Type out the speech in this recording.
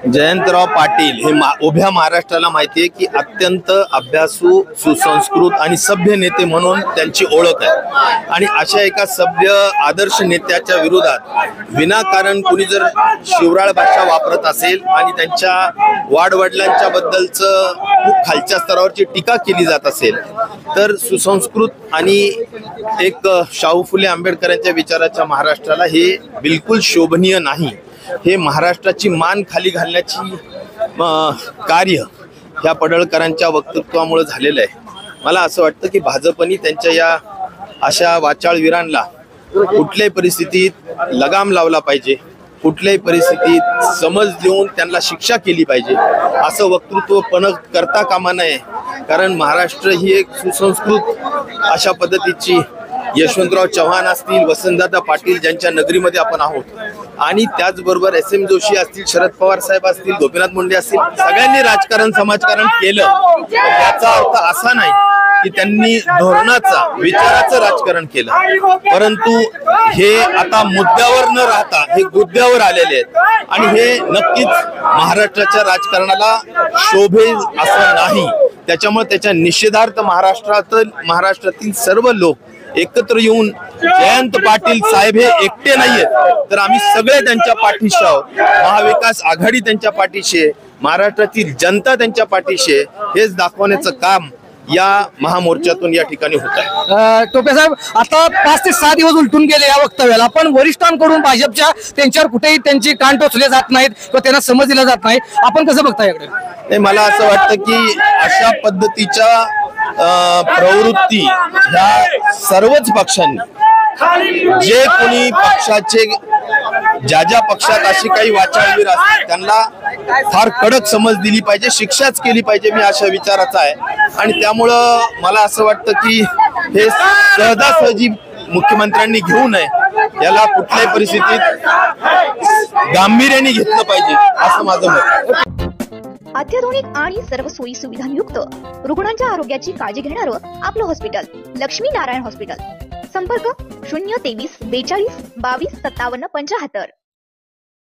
जयंतराव पाटील हे उभ्या महाराष्ट्राला माहिती आहे की अत्यंत अभ्यासू, सुसंस्कृत आणि सभ्य नेते म्हणून त्यांची ओळख आहे। आणि अशा एका सभ्य आदर्श नेत्याच्या विरोधात विनाकारण कुणी जर शिवराळ भाषा वापरत असेल आणि त्यांच्या वाडवडिलांच्या बद्दलचं खूप खालच्या स्तरावरची टीका केली जात असेल तर सुसंस्कृत आणि एक शाहू फुले आंबेडकरांच्या विचाराच्या महाराष्ट्राला हे बिलकुल शोभनीय नाही। हे महाराष्ट्राची मान खाली घालण्याची कार्य ह्या पडळकरांच्या वक्तव्यामुळे झालेलं आहे। मला असं वाटतं की भाजपनी त्यांच्या या अशा वाचाळवीरांना कुठल्याही परिस्थितीत लगाम लावला पाहिजे, कुठल्याही परिस्थितीत समज देऊन त्यांना शिक्षा केली पाहिजे, असं वक्तृत्व पण करता कामा नये। कारण महाराष्ट्र ही एक सुसंस्कृत अशा पद्धतीची यशवंतराव चव्हाण असतील, वसंतदादा पाटील ज्यांच्या नगरीमध्ये आपण आहोत, आणि त्याचबरोबर SM जोशी असतील, शरद पवार साहेब असतील, गोपीनाथ मुंडे असतील, सगळ्यांनी राजकारण समाजकारण केलं। याचा अर्थ असा नाही की त्यांनी धोरणाचा विचाराचं राजकारण केलं, परंतु हे आता मुद्द्यावर न राहता हे गुद्द्यावर आलेले आहेत आणि हे नक्कीच महाराष्ट्राच्या राजकारणाला शोभेल असं नाही। त्याच्यामुळे त्याच्या निषेधार्थ महाराष्ट्रातील सर्व लोक एकत्र येऊन जयंत पाटील साहेब हे एकटे नाहीयेत, तर आम्ही सगळे त्यांच्या पाठीशी आहोत। महाविकास आघाडी त्यांच्या पाठीशी आहे, महाराष्ट्रातील जनता त्यांच्या पाठीशी आहे, हेच दाखवण्याचं काम या महामोर्चातून या ठिकाणी होत आहे। टोपे साहेब, आता 5 ते 6 दिवस उलटून गेले या वक्तव्याला, पण वरिष्ठांकडून भाजपच्या त्यांच्यावर कुठेही त्यांची कान टोचले जात नाहीत किंवा त्यांना समज दिला जात नाही, आपण कसं बघता याकडे? मला असं वाटतं की अशा पद्धतीच्या प्रवृत्ती ह्या सर्वच पक्षांनी, जे कोणी पक्षाचे ज्या पक्षात अशी काही वाचाळवीर असतील त्यांना फार कडक समज दिली पाहिजे, शिक्षाच केली पाहिजे, मी अशा विचाराचा आहे। आणि त्यामुळं मला असं वाटतं की हे सहजासहजी मुख्यमंत्र्यांनी घेऊ नये, याला कुठल्याही परिस्थितीत गांभीर्याने घेतलं पाहिजे असं माझं मत आहे। अत्याधुनिक आणि सर्व सोयी सुविधांयुक्त रुग्णांच्या आरोग्याची काळजी घेणारं आपलं हॉस्पिटल लक्ष्मी नारायण हॉस्पिटल। संपर्क 023 42 22 57 75।